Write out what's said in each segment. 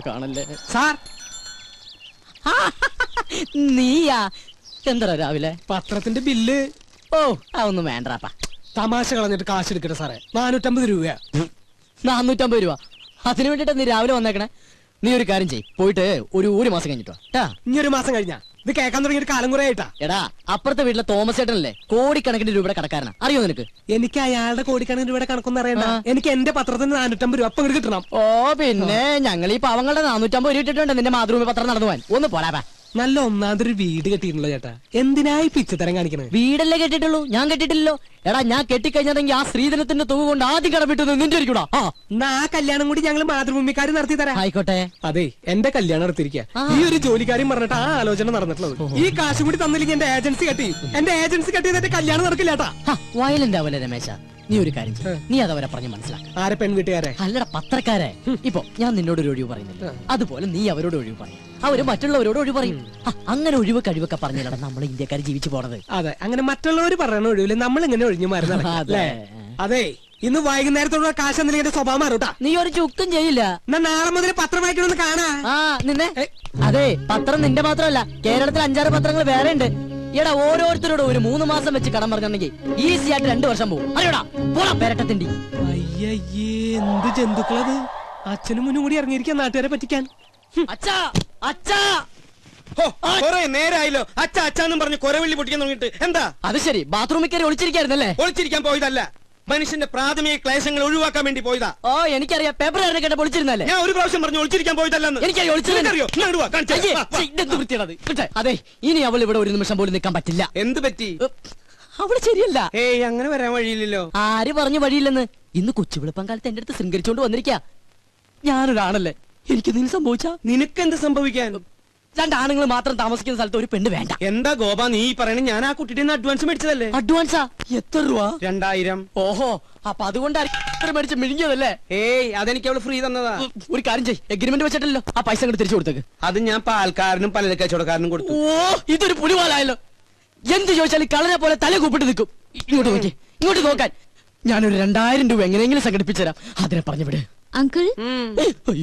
കാണല്ലേ സാർ? നീയാ? എന്താ രാവിലെ പത്രത്തിന്റെ ബില്ല്? ഓ അതൊന്നും വേണ്ടപ്പാ. തമാശ കളഞ്ഞിട്ട് കാശ് എടുക്കട്ടെ സാറേ. 450 രൂപയാ. 450 രൂപ? അതിനു വേണ്ടിട്ടാ നീ രാവിലെ വന്നേക്കണേ? നീ ഒരു കാര്യം ചെയ്യ്, പോയിട്ട് ഒരു മാസം കഴിഞ്ഞിട്ടോ. ഇനി ഒരു മാസം കഴിഞ്ഞാ? ഇത് കേൾക്കാൻ തുടങ്ങിയിട്ട് കാലം കുറെ ആയിട്ടാ. എടാ, അപ്പുറത്തെ വീട്ടിലെ തോമസ് ചേട്ടനല്ലേ കോടിക്കണക്കിന് രൂപയുടെ കടക്കാരനാ, അറിയോ നിനക്ക്? എനിക്ക് അയാളുടെ കോടിക്കണക്കിന് രൂപയുടെ കണക്കൊന്നും അറിയണ്ട. എനിക്ക് എന്റെ പത്രത്തിന് 450 രൂപ അപ്പം കിട്ടണം. ഓ പിന്നെ ഞങ്ങൾ ഈ പാവങ്ങളുടെ 450 രൂപ ഇട്ടിട്ടുണ്ട് നിന്റെ മാതൃഭൂമി പത്രം നടന്നു പോവാൻ. ഒന്ന് പോരാ. നല്ല ഒന്നാമതൊരു വീട് കെട്ടിയിട്ടുള്ള ചേട്ടാ. എന്തിനായി പിച്ചത്തരം കാണിക്കണേ? വീടല്ലേ കെട്ടിട്ടുള്ളൂ, ഞാൻ കെട്ടിട്ടില്ലല്ലോ. എടാ, ഞാൻ കെട്ടിക്കഴിഞ്ഞതെങ്കിൽ ആ സ്ത്രീധനത്തിന്റെ തുക കൊണ്ട് ആദ്യം കടമിട്ടത് നിന്റെ ഇരിക്കൂടാ. ആ കല്യാണം കൂടി ഞങ്ങൾ മാതൃഭൂമിക്കാർ നടത്തി തരാം. ആയിക്കോട്ടെ. അതെ, എന്റെ കല്യാണം നടത്തിയിരിക്കുക. ഈ ഒരു ജോലിക്കാരും പറഞ്ഞിട്ട് ആ ആലോചന നടന്നിട്ടുള്ളത്. ഈ കാശ് കൂടി തന്നില്ലെങ്കിൽ എന്റെ ഏജൻസി കെട്ടി. എന്റെ ഏജൻസി കെട്ടിയതിന്റെ കല്യാണം നടക്കില്ലാട്ടാ. വയലന്റ് ആവല്ലേ രമേശ? നീ ഒരു കാര്യം ചെയ്യ്, നീ അതവരെ പറഞ്ഞ് മനസ്സിലാക്കാം. ആരെ? പെൺവീട്ടുകാരെ? അല്ലട, പത്രക്കാരെ. ഇപ്പൊ ഞാൻ നിന്നോടൊരു ഒഴിവ് പറയുന്നില്ല, അതുപോലെ നീ അവരോട് ഒഴിവ് പറയും, അവര് മറ്റുള്ളവരോട് ഒഴിവ് പറയും. അങ്ങനെ ഒഴിവ് കഴിവൊക്കെ പറഞ്ഞില്ലടാ നമ്മൾ ഇന്ത്യക്കാർ ജീവിച്ചു പോണത്. അതെ, അങ്ങനെ മറ്റുള്ളവർ പറയുന്ന ഒഴിവില് നമ്മൾ ഇങ്ങനെ ഒഴിഞ്ഞു മാറുന്നത്. അതെ, ഇന്ന് വൈകുന്നേരത്തോടെ കാശ് എന്തെങ്കിലും എന്റെ സ്വഭാവം മാറൂട്ടാ. നീ ഒരു ചുക്കും ചെയ്യില്ല. നാളെ മുതൽ പത്രം വായിക്കണമെന്ന് കാണാ. നിന്നെ അതെ, പത്രം നിന്റെ മാത്രമല്ല, കേരളത്തിൽ 5-6 പത്രങ്ങൾ വേറെ ഉണ്ട്. എടാ, ഓരോരുത്തരോടും ഒരു 3 മാസം വെച്ച് കടം പറഞ്ഞിട്ടുണ്ടെങ്കിൽ ഈസി ആയിട്ട് 2 വർഷം പോകും. അറിയോടാ, പോടാ പെരട്ടത്തിണ്ടി. അയ്യയ്യേ, എന്ത് ജന്തുക്കളത്! അച്ഛനും മുന്നും കൂടി ഇറങ്ങിയിരിക്കാൻ നാട്ടുകാരെ പറ്റിക്കാൻ. അച്ഛാ, അച്ഛാ, നേരായല്ലോ അച്ഛ അച്ഛാന്നും പറഞ്ഞ് കൊരവള്ളി പൊട്ടിക്കാൻ തുടങ്ങിയിട്ട്. എന്താ അത് ശരി, ബാത്റൂമിൽ കയറി ഒളിച്ചിരിക്കായിരുന്നല്ലേ? ഒളിച്ചിരിക്കാൻ പോയതല്ല, മനുഷ്യന്റെ പ്രാഥമിക ക്ലേശങ്ങൾ ഒഴിവാക്കാൻ വേണ്ടി പോയതാ. ഓ എനിക്കറിയാം, പേപ്പർ കേട്ട ഒളിച്ചിരുന്നല്ലേ? ഞാൻ ഒരു പ്രാവശ്യം പറഞ്ഞു ഒളിച്ചിരിക്കാൻ പോയതല്ലെന്ന്. അതെ, ഇനി അവൾ ഇവിടെ ഒരു നിമിഷം പോലും നിൽക്കാൻ പറ്റില്ല. എന്ത് പറ്റി? അവള് ശരിയല്ല. ഏയ്, അങ്ങനെ വരാൻ വഴിയില്ലല്ലോ. ആര് പറഞ്ഞു വഴിയില്ലെന്ന്? ഇന്ന് കൊച്ചുവിളപ്പം കാലത്ത് എന്റെ അടുത്ത് ശൃംഗരിച്ചോണ്ട് വന്നിരിക്കാ. ഞാനൊരാണല്ലേ, എനിക്ക് നീ സംഭവിച്ചാ? നിനക്കെന്ത് സംഭവിക്കാൻ? 2 ആണുങ്ങൾ മാത്രം താമസിക്കുന്ന സ്ഥലത്ത് ഒരു പെണ്ണ് വേണ്ട. എന്താ ഗോപ നീ പറയണ? ഞാൻ ആ കുട്ടിയുടെ അഡ്വാൻസ് മേടിച്ചതല്ലേ. അഡ്വാൻസാ? എത്ര രൂപ? 2000. ഓഹോ, അപ്പൊ അതുകൊണ്ടാണ് മേടിച്ച് മിഴുങ്ങിയതല്ലേ? ഏയ്, അതെനിക്ക് അവള് ഫ്രീ തന്നതാ. ഒരു കാര്യം ചെയ്യ്, എഗ്രിമെന്റ് വെച്ചിട്ടല്ലോ ആ പൈസ അങ്ങോട്ട് തിരിച്ചു കൊടുത്തേക്ക്. അത് ഞാൻ പാൽക്കാരനും പലചരക്ക് കച്ചവടക്കാരനും കൊടുത്തു. ഓ, ഇതൊരു പുലിവാലായല്ലോ. എന്ത് ചോദിച്ചാലും കളനെ പോലെ തല കൂപ്പിട്ട് നിൽക്കും. ഇങ്ങോട്ട് നോക്കി, ഇങ്ങോട്ട് നോക്കാൻ. ഞാനൊരു 2000 രൂപ എങ്ങനെയെങ്കിലും സംഘടിപ്പിച്ചു തരാം. അതിനെ പറഞ്ഞു വിട്. അങ്കിൾ,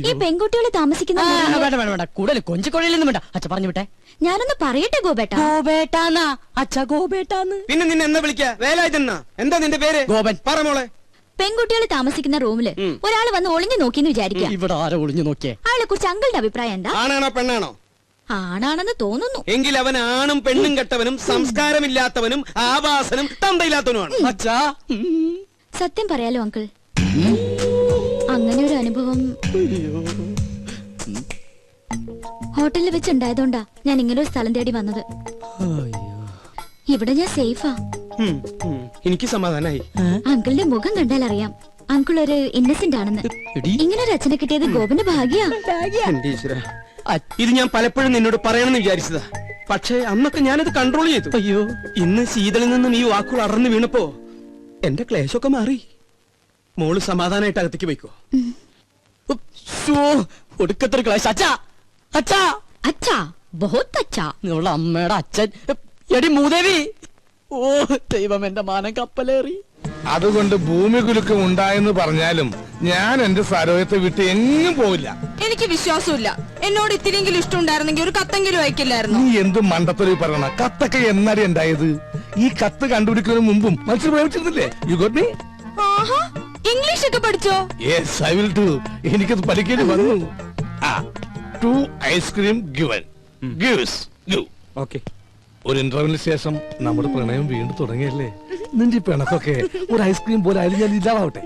ഈ പെൺകുട്ടികൾ താമസിക്കുന്ന വേണ്ട വേണ്ട വേണ്ട, കൂടുതൽ കൊഞ്ചിക്കൊഴയിലൊന്നും വേണ്ട. അച്ഛ പറഞ്ഞു വിട്ടെ. ഞാനൊന്ന് പറയട്ടെ ഗോപേട്ട. ഗോപേട്ടാന്നാ? അച്ഛ ഗോപേട്ടാന്ന്. പിന്നെ നിന്നെ എന്താ വിളിക്കാ? വേലായുധനാ? എന്താ നിന്റെ പേര്? ഗോപൻ. പറ മോളെ. പെൺകുട്ടികൾ താമസിക്കുന്ന റൂമില് ഒരാൾ വന്ന് ഒളിഞ്ഞു നോക്കിന്ന് വിചാരിക്കുക. ഇവിടെ ആരോ ഒളിഞ്ഞു നോക്കിയേ? അയാളെ കുറിച്ച് അങ്കിളുടെ അഭിപ്രായം എന്താ? ആണാണോ പെണ്ണാണോ? ആണാണെന്ന് തോന്നുന്നു. എങ്കിൽ അവൻ ആണും പെണ്ണും കെട്ടവനും സംസ്കാരമില്ലാത്തവനും ആവാസനും തന്തയില്ലാത്തവനുമാണ്. അച്ഛാ, സത്യം പറയാലോ അങ്കിൾ, അങ്ങനെ ഒരു അനുഭവം ഹോട്ടലിൽ വെച്ചുണ്ടായതുകൊണ്ടാ ഞാൻ ഇങ്ങനെ ഒരു സ്ഥലം തേടി വന്നത്. ഇവിടെ ഞാൻ സേഫാ. എനിക്ക് സമാധാനായി. അങ്കിളിന്റെ മുഖം കണ്ടാൽ അറിയാം അങ്കിൾ ഒരു ഇന്നസെന്റ് ആണെന്ന്. ഇങ്ങനെ ഒരു അച്ഛനെ കിട്ടിയത് ഗോപന്റെ ഭാഗ്യാ. ഇത് ഞാൻ പലപ്പോഴും നിന്നോട് പറയണമെന്ന് വിചാരിച്ചതാ, പക്ഷേ അന്നൊക്കെ ഞാനത് കൺട്രോൾ ചെയ്തു. അയ്യോ, ഇന്ന് ശീതളിൽ നിന്നും ഈ വാക്കുകൾ അടർന്നു വീണപ്പോ എന്റെ ക്ലേശമൊക്കെ മാറി. മോള് സമാധാനായിട്ട് അകത്തേക്ക് പോയിക്കോ. ഒടുക്കത്തൊരു ക്ലേശ. അച്ഛാ, അച്ഛാ, അച്ഛാ, ബഹുത്ത് അച്ഛാ. നിങ്ങളുടെ അമ്മയുടെ അച്ഛൻ. എടി മൂദേവി. ഓ ദൈവം, എന്റെ മാനം കപ്പലേറി. അതുകൊണ്ട് ഭൂമി കുലുക്കം ഉണ്ടായെന്ന് പറഞ്ഞാലും ഞാൻ എന്റെ സരോയത്തെ വിട്ട് എങ്ങും പോവില്ല. എനിക്ക് വിശ്വാസമില്ല. എന്നോട് ഇത്തിരിയെങ്കിലും ഇഷ്ടം ഉണ്ടായിരുന്നെങ്കിൽ ഒരു കത്തെങ്കിലും അയക്കില്ലായിരുന്നു. നീ എന്ത് മണ്ടത്തൊരു പറയണ? കത്തൊക്കെ എന്നാടി ഉണ്ടായത്? ഈ കത്ത് കണ്ടുപിടിക്കുന്നതിന് മുമ്പും മനുഷ്യർ പ്രേമിച്ചിരുന്നില്ലേ? You got me? ഇംഗ്ലീഷ് ഒക്കെ പഠിച്ചോ? Yes, I will do. എനിക്കത് പഠിക്കേണ്ടി വന്നു. 2 ice cream given. Gives give. Okay. ഒരു ഇന്റർവ്യൂവിന് ശേഷം നമ്മുടെ പ്രണയം വീണ്ടും തുടങ്ങിയല്ലേ? നിന്റെ പിണക്കൊക്കെ ഒരു ഐസ്ക്രീം പോലെ ആയാലും ഞാൻ ഇല്ലാതാവട്ടെ.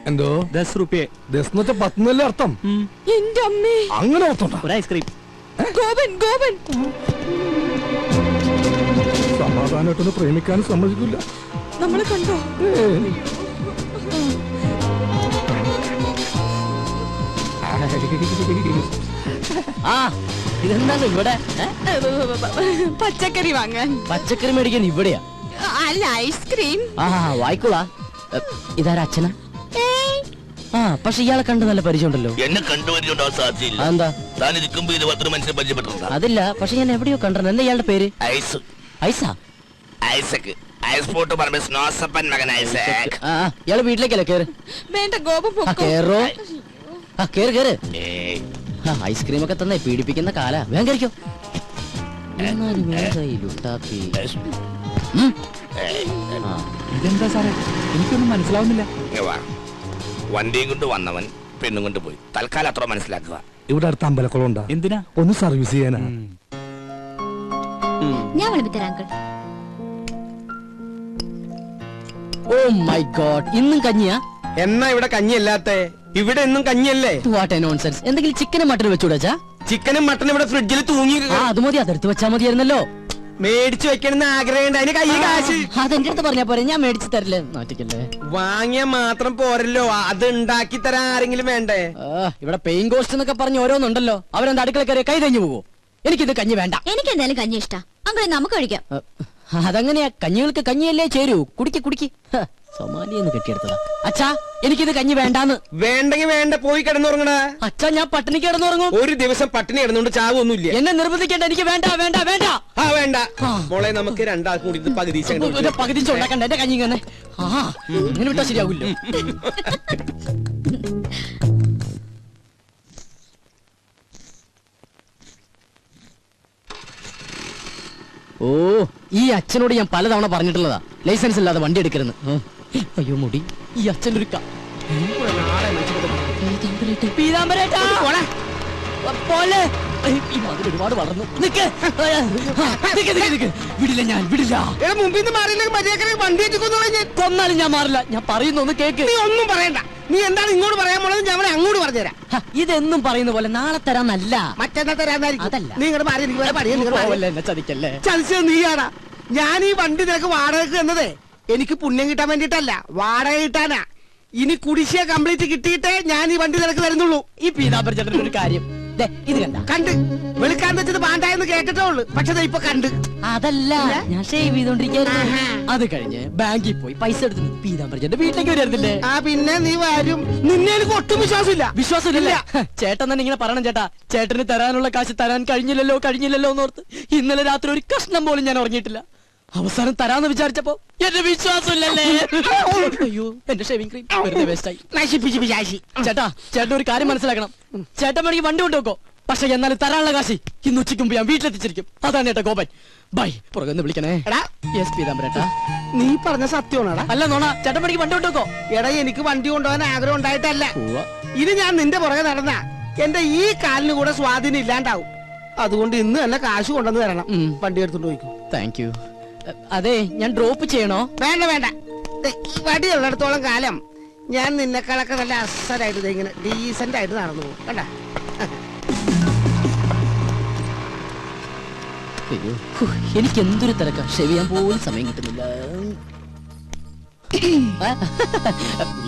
എന്തോ 10 രൂപയെ? 10 എന്ന് വെച്ചാൽ 10 അർത്ഥം. എന്റെ അമ്മേ, അങ്ങനെ അർത്ഥം. ഒരു ഐസ്ക്രീം. ഗോപൻ, ഗോപൻ. സമാധാനമായിട്ടൊന്ന് പ്രേമിക്കാനും സമ്മതിക്കില്ല. നമ്മളെ കണ്ടോ? ആ, ഇതെന്താണ് ഇവിടെ? പച്ചക്കറി വാങ്ങാൻ. പച്ചക്കറി മേടിക്കാൻ ഇവിടെയാ? അല്ല, ഐസ്ക്രീം. ആ, വായിക്കോളാ. ഇതാരാ അച്ഛനാ? ആ, പക്ഷെ ഇയാളെ കണ്ട് നല്ല പരിചയമുണ്ടല്ലോ. എന്നെ കണ്ടുപരിചയമുണ്ടാവാൻ സാധ്യതയില്ല. എന്താ? താൻ ഇരിക്കുമ്പോ 20 മനുഷ്യനെ പരിചയപ്പെട്ടിട്ടുണ്ടോ? അതില്ല, പക്ഷെ ഞാൻ എവിടെയോ കണ്ടിരുന്നു. എന്താ ഇയാളുടെ പേര്? ഐസ്. ഐസാ? ഐസക്ക്. ഐസ്പോർട്ട് പറമ്പ് സ്നോസപ്പൻ മകൻ ഐസക്. ആ ഇയാള് വീട്ടിലേക്കല്ലേ കേറ്. വേണ്ട ഗോപ ആ കേറോ. ആ കേറ് കേറ്. ഏയ്, ഐസ്ക്രീം ഒക്കെ തന്നെ പീഡിപ്പിക്കുന്ന കാല. വേഗം കഴിക്കോ. ഇതെന്താ സാറേ എനിക്കൊന്നും മനസ്സിലാവുന്നില്ല. ഇങ്ങ് വാ. വണ്ടിയും കൊണ്ട് വന്നവൻ പെണ്ണും കൊണ്ട് പോയി. തൽക്കാലം അത്ര മനസ്സിലാക്കുക. ഇവിടെ അടുത്ത് അമ്പലക്കുളം ഉണ്ടാ? എന്തിനാ? ഒന്ന് സർവീസ് ചെയ്യാനാ. ഞാൻ വിളമ്പിത്തരാം അങ്കിൾ. ഓ മൈ ഗോഡ്, ഇന്നും കഞ്ഞിയാ? എന്നാ ഇവിടെ കഞ്ഞിയല്ലാത്ത? ഇവിടെ എന്നും കഞ്ഞിയല്ലേ? What A nonsense. എന്തെങ്കിലും ചിക്കനും മട്ടനും വെച്ചുകൂടാ? ചിക്കനും മട്ടനും ഇവിടെ ഫ്രിഡ്ജിൽ തൂങ്ങി ആ അത് മതി, അതെടുത്ത് വെച്ചാ മതിയായിരുന്നല്ലോ. മേടിച്ചു വെക്കണമെന്ന് ആഗ്രഹമുണ്ട്. അതിന് കൈ കാശ് അതെന്റെ അടുത്ത് പറഞ്ഞാ പോരെ, ഞാൻ മേടിച്ചു തരില്ലേ. നാട്ടിക്കല്ലേ. വാങ്ങിയാ മാത്രം പോരല്ലോ, അത് ഉണ്ടാക്കി തരാൻ ആരെങ്കിലും വേണ്ടേ? ഇവിടെ പെയിൻ കോസ്റ്റ് എന്നൊക്കെ പറഞ്ഞ് ഓരോന്നുണ്ടല്ലോ. അവരെന്താ അടുക്കള കയറി കൈ തഞ്ഞു പോവോ? എനിക്കിത് കഞ്ഞി വേണ്ട. എനിക്ക് എന്തായാലും കഞ്ഞി ഇഷ്ടാ അങ്കിൾ, നമുക്ക് കഴിക്കാം. അതങ്ങനെയാ, കഞ്ഞികൾക്ക് കഞ്ഞിയല്ലേ ചേരൂ. കുടിക്ക് കുടിക്ക്. സൊമാലിയെന്ന് കെട്ടിയെടുത്തതാ. അച്ഛാ എനിക്കിത് കഞ്ഞി വേണ്ടാന്ന്. വേണ്ടെങ്കി വേണ്ട, പോയി കിടന്നുറങ്ങണ. അച്ഛാ ഞാൻ പട്ടിണി കിടന്നുറങ്ങും. ഒരു ദിവസം പട്ടിണി കിടന്നുകൊണ്ട് ചാവൊന്നുമില്ല. എന്നെ നിർബന്ധിക്കേണ്ട, എനിക്ക് വേണ്ട വേണ്ട വേണ്ട. ആ വേണ്ട മോളെ, നമുക്ക് രണ്ടാൾക്കും കൂടി ഇത് പകുതി പകുതി ഉണ്ടാക്കണ്ട എന്റെ കഞ്ഞി ഇങ്ങനെ. ആ ഇങ്ങനെ വിട്ടാ ശരിയാവില്ല. ഓ ഈ അച്ഛനോട് ഞാൻ പലതവണ പറഞ്ഞിട്ടുള്ളതാ ലൈസൻസ് ഇല്ലാതെ വണ്ടി എടുക്കരുന്ന്. അയ്യോ മുടി, ഈ അച്ഛൻ്റെ ഒരു പീതാംബരേട്ടാ. പോലെ ഈ മതിൽ ഒരുപാട് വളർന്നു. നിക്ക് നിക്ക് നിക്ക് നിക്ക്. വിടില്ല, ഞാൻ വിടില്ല. മുമ്പിൽ നിന്ന് മാറിയില്ലെങ്കിൽ മര്യാദ വണ്ടി വെച്ചു കൊന്നാലും ഞാൻ മാറില്ല. ഞാൻ പറയുന്ന ഒന്ന് കേക്ക്. നീ ഒന്നും പറയണ്ട. നീ എന്താണ് ഇങ്ങോട്ട് പറയാൻ പോണത്? ഞാൻ അവനെ അങ്ങോട്ട് പറഞ്ഞുതരാം. ഇതെന്നും പറയുന്ന പോലെ നാളെ തരാന്നല്ല, മറ്റന്നാ തരാന്നായിരിക്കും. അതല്ല. നീ ഇങ്ങോട്ട് മാറി, എനിക്ക് വേറെ പണിയുണ്ട്. ഇങ്ങോട്ട് മാറി. എന്നെ ചതിക്കല്ലേ. ചതിച്ചത് നീയാടാ. ഞാൻ ഈ വണ്ടി നിനക്ക് വാടകയ്ക്ക് തന്നതേ എനിക്ക് പുണ്യം കിട്ടാൻ വേണ്ടിട്ടല്ല, വാടക കിട്ടാനാ. ഇനി കുടിശ്ശിക കംപ്ലീറ്റ് കിട്ടിയിട്ടേ ഞാൻ ഈ വണ്ടി നിനക്ക് തരുന്നുള്ളൂ. ഈ പീതാംബര ചേട്ടൻ ഒരു കാര്യം ഇത് കണ്ട. കണ്ട് വെളുക്കാൻ വെച്ചത് പാണ്ടായെന്ന് കേട്ടിട്ടേ ഉള്ളു. പക്ഷെ ഇപ്പൊ കണ്ട്. അതല്ല, ഞാൻ ഷേവ് ചെയ്തോണ്ടിരിക്കുന്നു. അത് കഴിഞ്ഞ് ബാങ്കിൽ പോയി പൈസ എടുത്ത് പീതാംബര ചേട്ടന്റെ വീട്ടിലേക്ക് വരുന്നില്ലേ? ആ പിന്നെ നീ വരും. നിന്നെ എനിക്ക് ഒട്ടും വിശ്വാസമില്ല. വിശ്വാസമില്ല. ചേട്ടൻ തന്നെ ഇങ്ങനെ പറയണം ചേട്ടാ. ചേട്ടന് തരാനുള്ള കാശ് തരാൻ കഴിഞ്ഞില്ലല്ലോ എന്നോർത്ത് ഇന്നലെ രാത്രി ഒരു കഷ്ണം പോലും ഞാൻ ഉറങ്ങിയിട്ടില്ല. അവസാനം തരാന്ന് വിചാരിച്ചപ്പോ എന്റെ വിശ്വാസമില്ലല്ലേ. അയ്യോ എന്റെ ഷേവിംഗ് ക്രീം വെറുതെ വേസ്റ്റായി. ചേട്ടാ ചേട്ടൻ ഒരു കാര്യം മനസ്സിലാക്കണം. ചേട്ടൻ വേണമെങ്കിൽ വണ്ടി കൊണ്ടുവെക്കോ, പക്ഷെ എന്നാലും തരാനുള്ള കാശി ഇന്ന് ഉച്ചയ്ക്ക് മുമ്പ് ഞാൻ വീട്ടിലെത്തിച്ചിരിക്കും. അതാണ് ചേട്ടാ ഗോപൻ. ബൈ. പുറകെ വിളിക്കണേ. യെസ് പീതാംബരേട്ടാ. നീ പറഞ്ഞ സത്യമാണോടാ? അല്ല നോണ. ചേട്ടൻ വേണമെങ്കിൽ വണ്ടി കൊണ്ടുവെക്കോ. എടാ എനിക്ക് വണ്ടി കൊണ്ടുപോകാൻ ആഗ്രഹം ഉണ്ടായിട്ടല്ല. ഇത് ഞാൻ നിന്റെ പുറകെ നടന്ന എന്റെ ഈ കാലിന് കൂടെ സ്വാധീനം ഇല്ലാണ്ടാവും. അതുകൊണ്ട് ഇന്ന് തന്നെ കാശ് കൊണ്ടുവന്ന് തരണം. വണ്ടി എടുത്തോണ്ട് പോയിക്കോ. Thank you. അതെ ഞാൻ ഡ്രോപ്പ് ചെയ്യണോ? വേണ്ട വേണ്ട. ഈ വടി ഉള്ളിടത്തോളം കാലം ഞാൻ നിന്നെക്കാളൊക്കെ നല്ല അസലായിട്ട് ഇങ്ങനെ ഡീസന്റ് ആയിട്ട് നടന്നു പോകും. കണ്ട എനിക്ക് എന്തൊരു തിരക്കാ. ഷെവ് ചെയ്യാൻ പോലും സമയം കിട്ടുന്നില്ല.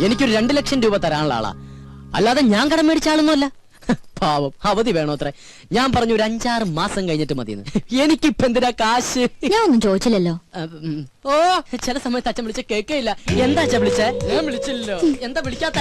എനിക്കൊരു 2 ലക്ഷം രൂപ തരാനുള്ള ആളാ, അല്ലാതെ ഞാൻ കടം മേടിച്ച ആളൊന്നുമല്ല. പാവം, അവധി വേണോ അത്ര? ഞാൻ പറഞ്ഞു ഒരു 5-6 മാസം കഴിഞ്ഞിട്ട് മതിയെന്ന്. എനിക്കിപ്പ എന്തിനാ കാശ്? ഞാൻ ഒന്നും ചോദിച്ചില്ലല്ലോ. ഓ ചില സമയത്ത് അച്ഛൻ വിളിച്ച കേൾക്കയില്ല. എന്താ അച്ഛൻ വിളിച്ചേ? ഞാൻ വിളിച്ചില്ലല്ലോ. എന്താ വിളിക്കാത്ത?